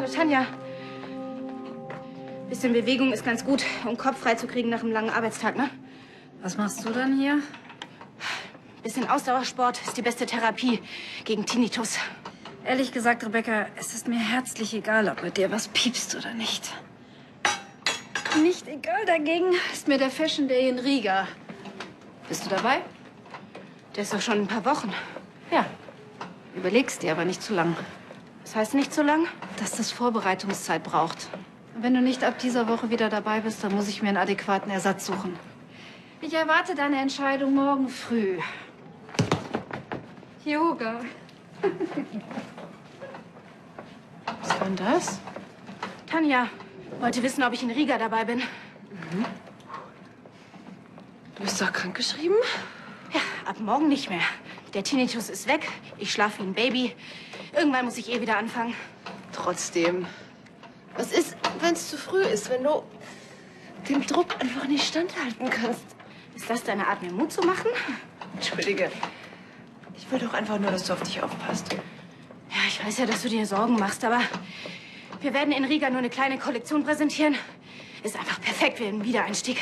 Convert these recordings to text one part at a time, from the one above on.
Hallo, Tanja. Bisschen Bewegung ist ganz gut, um Kopf frei zu kriegen nach einem langen Arbeitstag, ne? Was machst du dann hier? Bisschen Ausdauersport ist die beste Therapie gegen Tinnitus. Ehrlich gesagt, Rebecca, es ist mir herzlich egal, ob mit dir was piepst oder nicht. Nicht egal dagegen ist mir der Fashion Day in Riga. Bist du dabei? Der ist doch schon ein paar Wochen. Ja. Überlegst dir aber nicht zu lang. Das heißt nicht so lang? Dass das Vorbereitungszeit braucht. Und wenn du nicht ab dieser Woche wieder dabei bist, dann muss ich mir einen adäquaten Ersatz suchen. Ich erwarte deine Entscheidung morgen früh. Yoga. Was war denn das? Tanja wollte wissen, ob ich in Riga dabei bin. Du bist doch krankgeschrieben? Ja, ab morgen nicht mehr. Der Tinnitus ist weg. Ich schlafe wie ein Baby. Irgendwann muss ich eh wieder anfangen. Trotzdem. Was ist, wenn es zu früh ist, wenn du dem Druck einfach nicht standhalten kannst? Ist das deine Art, mir Mut zu machen? Entschuldige. Ich will doch einfach nur, dass du auf dich aufpasst. Ja, ich weiß ja, dass du dir Sorgen machst, aber wir werden in Riga nur eine kleine Kollektion präsentieren. Ist einfach perfekt für einen Wiedereinstieg.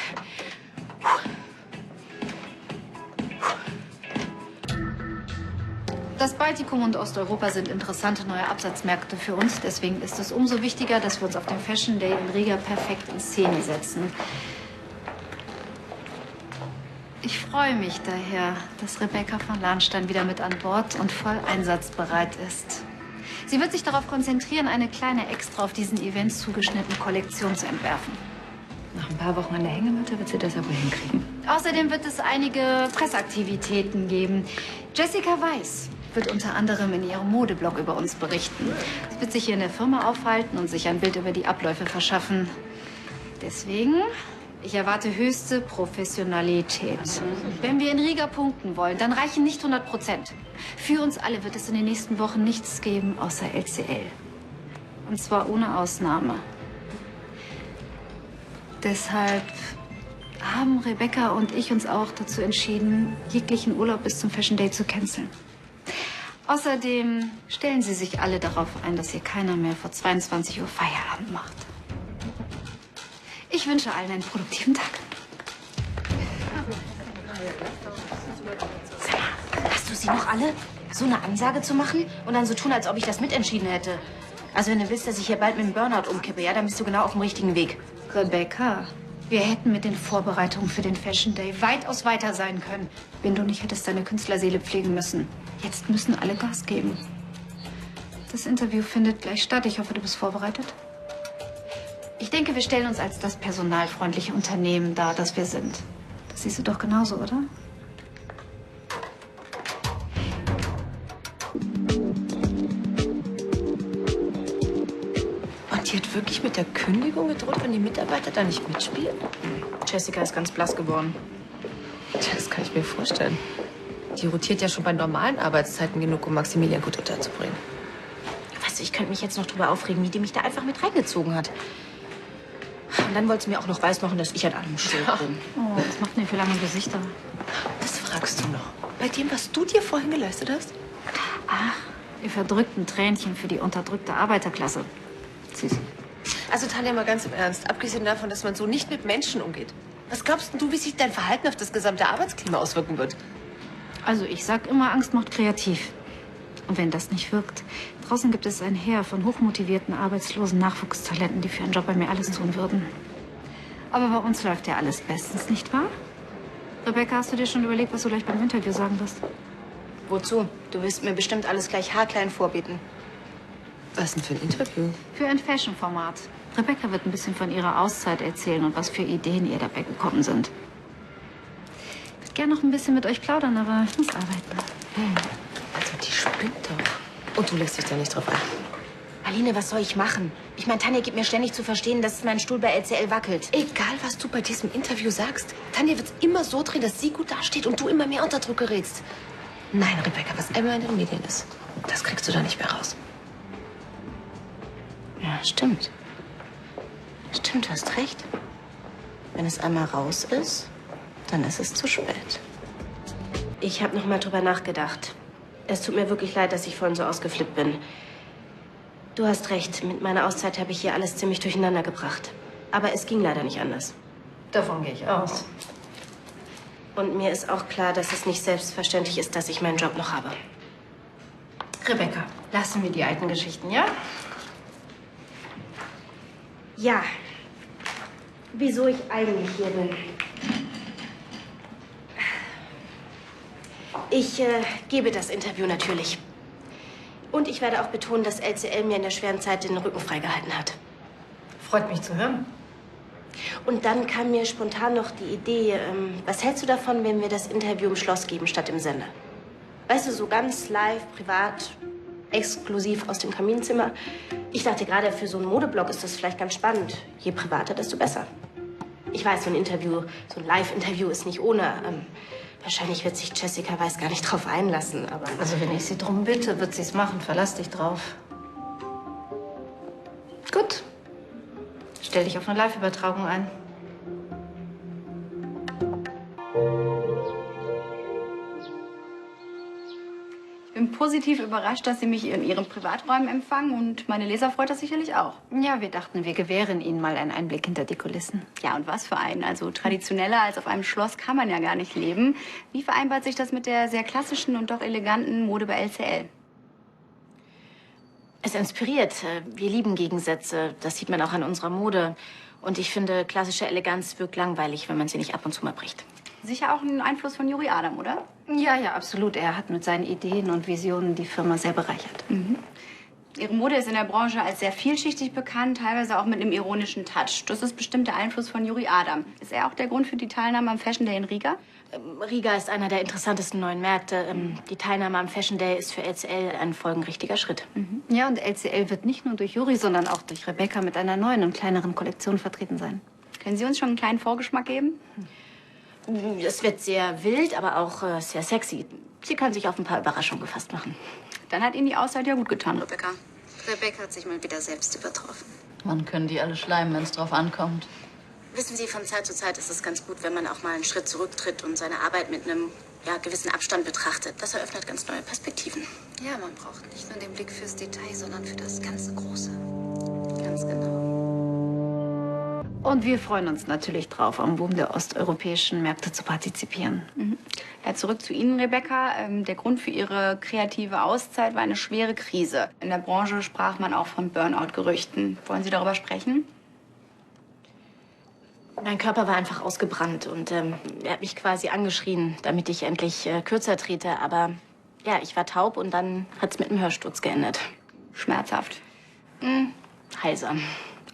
Das Baltikum und Osteuropa sind interessante neue Absatzmärkte für uns. Deswegen ist es umso wichtiger, dass wir uns auf dem Fashion Day in Riga perfekt in Szene setzen. Ich freue mich daher, dass Rebecca von Lahnstein wieder mit an Bord und voll einsatzbereit ist. Sie wird sich darauf konzentrieren, eine kleine extra auf diesen Event zugeschnittene Kollektion zu entwerfen. Nach ein paar Wochen an der Hängematte wird sie das aber hinkriegen. Außerdem wird es einige Presseaktivitäten geben. Jessica Weiss wird unter anderem in ihrem Modeblog über uns berichten. Sie wird sich hier in der Firma aufhalten und sich ein Bild über die Abläufe verschaffen. Deswegen, ich erwarte höchste Professionalität. Wenn wir in Riga punkten wollen, dann reichen nicht 100%. Für uns alle wird es in den nächsten Wochen nichts geben außer LCL. Und zwar ohne Ausnahme. Deshalb haben Rebecca und ich uns auch dazu entschieden, jeglichen Urlaub bis zum Fashion Day zu canceln. Außerdem stellen Sie sich alle darauf ein, dass hier keiner mehr vor 22 Uhr Feierabend macht. Ich wünsche allen einen produktiven Tag. Sag mal, hast du sie noch alle? So eine Ansage zu machen und dann so tun, als ob ich das mitentschieden hätte. Also wenn du willst, dass ich hier bald mit dem Burnout umkippe, ja, dann bist du genau auf dem richtigen Weg. Rebecca, wir hätten mit den Vorbereitungen für den Fashion Day weitaus weiter sein können, wenn du nicht hättest deine Künstlerseele pflegen müssen. Jetzt müssen alle Gas geben. Das Interview findet gleich statt. Ich hoffe, du bist vorbereitet. Ich denke, wir stellen uns als das personalfreundliche Unternehmen dar, das wir sind. Das siehst du doch genauso, oder? Und die hat wirklich mit der Kündigung gedroht, wenn die Mitarbeiter da nicht mitspielen? Jessica ist ganz blass geworden. Tja, das kann ich mir vorstellen. Die rotiert ja schon bei normalen Arbeitszeiten genug, um Maximilian gut unterzubringen. Weißt du, ich könnte mich jetzt noch drüber aufregen, wie die mich da einfach mit reingezogen hat. Und dann wollte sie mir auch noch weismachen, dass ich an allem schuld bin. Oh, was macht denn für lange Gesichter? Das fragst du noch. Bei dem, was du dir vorhin geleistet hast? Ach, ihr verdrückten Tränchen für die unterdrückte Arbeiterklasse. Süß. Also Tanja, mal ganz im Ernst. Abgesehen davon, dass man so nicht mit Menschen umgeht. Was glaubst denn du, wie sich dein Verhalten auf das gesamte Arbeitsklima auswirken wird? Also ich sag immer, Angst macht kreativ. Und wenn das nicht wirkt, draußen gibt es ein Heer von hochmotivierten, arbeitslosen Nachwuchstalenten, die für einen Job bei mir alles tun würden. Aber bei uns läuft ja alles bestens, nicht wahr? Rebecca, hast du dir schon überlegt, was du gleich beim Interview sagen wirst? Wozu? Du wirst mir bestimmt alles gleich haarklein vorbieten. Was denn für ein Interview? Für ein Fashion-Format. Rebecca wird ein bisschen von ihrer Auszeit erzählen und was für Ideen ihr dabei gekommen sind. Ich würde gerne noch ein bisschen mit euch plaudern, aber ich muss arbeiten. Also die spinnt doch. Und du lässt dich da nicht drauf ein. Aline, was soll ich machen? Ich meine, Tanja gibt mir ständig zu verstehen, dass mein Stuhl bei LCL wackelt. Egal, was du bei diesem Interview sagst, Tanja wird es immer so drehen, dass sie gut dasteht und du immer mehr unter Druck gerätst. Nein, Rebecca, was einmal in den Medien ist, das kriegst du da nicht mehr raus. Ja, stimmt. Stimmt, du hast recht. Wenn es einmal raus ist, dann ist es zu spät. Ich habe noch mal drüber nachgedacht. Es tut mir wirklich leid, dass ich vorhin so ausgeflippt bin. Du hast recht. Mit meiner Auszeit habe ich hier alles ziemlich durcheinander gebracht. Aber es ging leider nicht anders. Davon gehe ich aus. Und mir ist auch klar, dass es nicht selbstverständlich ist, dass ich meinen Job noch habe. Rebecca, lassen wir die alten Geschichten, ja? Ja. Wieso ich eigentlich hier bin. Ich gebe das Interview natürlich. Und ich werde auch betonen, dass LCL mir in der schweren Zeit den Rücken freigehalten hat. Freut mich zu hören. Und dann kam mir spontan noch die Idee, was hältst du davon, wenn wir das Interview im Schloss geben statt im Sender? Weißt du, so ganz live, privat, exklusiv aus dem Kaminzimmer. Ich dachte, gerade für so einen Modeblog ist das vielleicht ganz spannend. Je privater, desto besser. Ich weiß, so ein Interview, so ein Live-Interview ist nicht ohne. Wahrscheinlich wird sich Jessica Weiss gar nicht drauf einlassen, aber... Also wenn ich sie drum bitte, wird sie es machen. Verlass dich drauf. Gut. Stell dich auf eine Live-Übertragung ein. Ich bin positiv überrascht, dass Sie mich in Ihren Privaträumen empfangen und meine Leser freut das sicherlich auch. Ja, wir dachten, wir gewähren Ihnen mal einen Einblick hinter die Kulissen. Ja, und was für einen? Also traditioneller als auf einem Schloss kann man ja gar nicht leben. Wie vereinbart sich das mit der sehr klassischen und doch eleganten Mode bei LCL? Es inspiriert. Wir lieben Gegensätze. Das sieht man auch an unserer Mode. Und ich finde, klassische Eleganz wirkt langweilig, wenn man sie nicht ab und zu mal bricht. Sicher auch ein Einfluss von Juri Adam, oder? Ja, ja, absolut. Er hat mit seinen Ideen und Visionen die Firma sehr bereichert. Mhm. Ihre Mode ist in der Branche als sehr vielschichtig bekannt, teilweise auch mit einem ironischen Touch. Das ist bestimmt der Einfluss von Juri Adam. Ist er auch der Grund für die Teilnahme am Fashion Day in Riga? Riga ist einer der interessantesten neuen Märkte. Die Teilnahme am Fashion Day ist für LCL ein folgenrichtiger Schritt. Mhm. Ja, und LCL wird nicht nur durch Juri, sondern auch durch Rebecca mit einer neuen und kleineren Kollektion vertreten sein. Können Sie uns schon einen kleinen Vorgeschmack geben? Es wird sehr wild, aber auch sehr sexy. Sie können sich auf ein paar Überraschungen gefasst machen. Dann hat Ihnen die Auszeit ja gut getan, Rebecca. Rebecca hat sich mal wieder selbst übertroffen. Man können die alle schleimen, wenn es drauf ankommt. Wissen Sie, von Zeit zu Zeit ist es ganz gut, wenn man auch mal einen Schritt zurücktritt und seine Arbeit mit einem gewissen Abstand betrachtet. Das eröffnet ganz neue Perspektiven. Ja, man braucht nicht nur den Blick fürs Detail, sondern für das ganze Große. Ganz genau. Und wir freuen uns natürlich drauf, am Boom der osteuropäischen Märkte zu partizipieren. Mhm. Ja, zurück zu Ihnen, Rebecca. Der Grund für Ihre kreative Auszeit war eine schwere Krise. In der Branche sprach man auch von Burnout-Gerüchten. Wollen Sie darüber sprechen? Mein Körper war einfach ausgebrannt und er hat mich quasi angeschrien, damit ich endlich kürzer trete. Aber ja, ich war taub und dann hat es mit einem Hörsturz geendet. Schmerzhaft. Heilsam.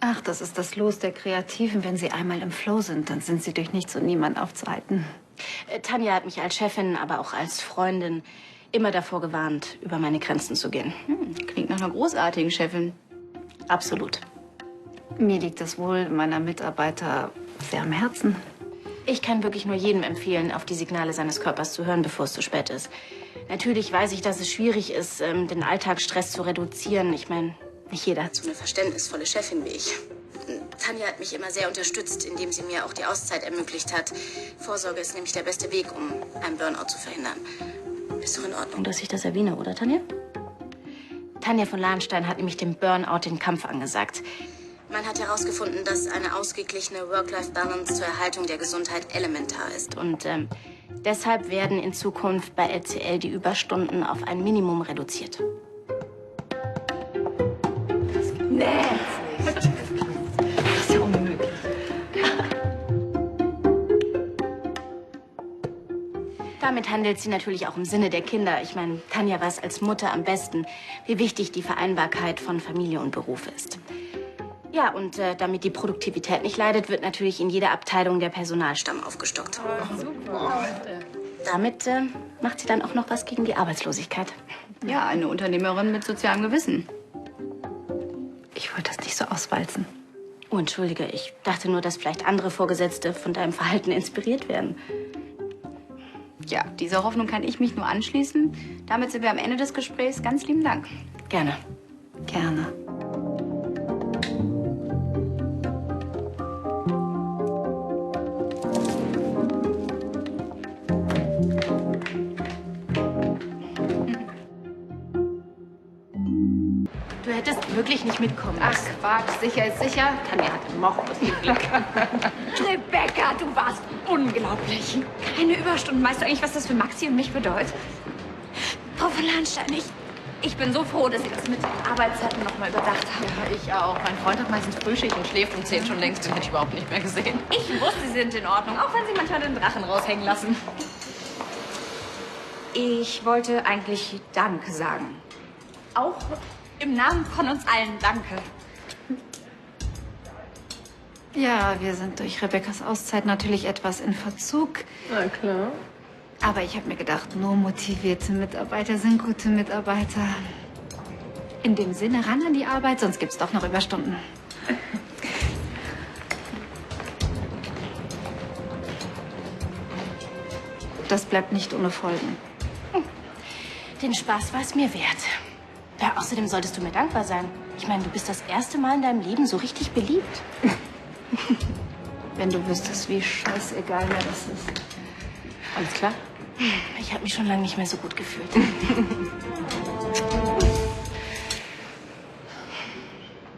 Ach, das ist das Los der Kreativen. Wenn sie einmal im Flow sind, dann sind sie durch nichts und niemand aufzuhalten. Tanja hat mich als Chefin, aber auch als Freundin immer davor gewarnt, über meine Grenzen zu gehen. Klingt nach einer großartigen Chefin. Absolut. Mir liegt das Wohl meiner Mitarbeiter sehr am Herzen. Ich kann wirklich nur jedem empfehlen, auf die Signale seines Körpers zu hören, bevor es zu spät ist. Natürlich weiß ich, dass es schwierig ist, den Alltagsstress zu reduzieren. Ich meine, nicht jeder hat So eine verständnisvolle Chefin wie ich. Tanja hat mich immer sehr unterstützt, indem sie mir auch die Auszeit ermöglicht hat. Vorsorge ist nämlich der beste Weg, um einen Burnout zu verhindern. Ist doch in Ordnung. dass ich das erwähne, oder Tanja? Tanja von Lahnstein hat nämlich dem Burnout den Kampf angesagt. Man hat herausgefunden, dass eine ausgeglichene Work-Life-Balance zur Erhaltung der Gesundheit elementar ist. Und deshalb werden in Zukunft bei LCL die Überstunden auf ein Minimum reduziert. Das ist ja unmöglich. Damit handelt sie natürlich auch im Sinne der Kinder. Ich meine, Tanja weiß als Mutter am besten, wie wichtig die Vereinbarkeit von Familie und Beruf ist. Ja, und damit die Produktivität nicht leidet, wird natürlich in jeder Abteilung der Personalstamm aufgestockt. Damit macht sie dann auch noch was gegen die Arbeitslosigkeit. Ja, eine Unternehmerin mit sozialem Gewissen. Ich wollte das nicht so auswalzen. Oh, entschuldige, ich dachte nur, dass vielleicht andere Vorgesetzte von deinem Verhalten inspiriert werden. Ja, dieser Hoffnung kann ich mich nur anschließen. Damit sind wir am Ende des Gesprächs. Ganz lieben Dank. Gerne. Gerne. Du Du hättest wirklich nicht mitkommen Ach müssen. Quatsch, sicher ist sicher. Tanja hatte morgens viel Glück. Rebecca, du warst unglaublich. Keine Überstunden. Weißt du eigentlich, was das für Maxi und mich bedeutet? Frau von Lahnstein, ich bin so froh, dass Sie das mit den Arbeitszeiten noch mal überdacht haben. Ja, ich auch. Mein Freund hat meistens Frühschicht und schläft um 10 schon längst. Den hätte ich überhaupt nicht mehr gesehen. Ich wusste, Sie sind in Ordnung, auch wenn Sie manchmal den Drachen raushängen lassen. Ich wollte eigentlich Danke sagen. Auch im Namen von uns allen Danke. Ja, wir sind durch Rebeccas Auszeit natürlich etwas in Verzug. Na klar. Aber ich habe mir gedacht, nur motivierte Mitarbeiter sind gute Mitarbeiter. In dem Sinne, ran an die Arbeit, sonst gibt's doch noch Überstunden. Das bleibt nicht ohne Folgen. Den Spaß war es mir wert. Ja, außerdem solltest du mir dankbar sein. Ich meine, du bist das erste Mal in deinem Leben so richtig beliebt. Wenn du wüsstest, wie scheißegal mir das ist. Alles klar? Ich habe mich schon lange nicht mehr so gut gefühlt.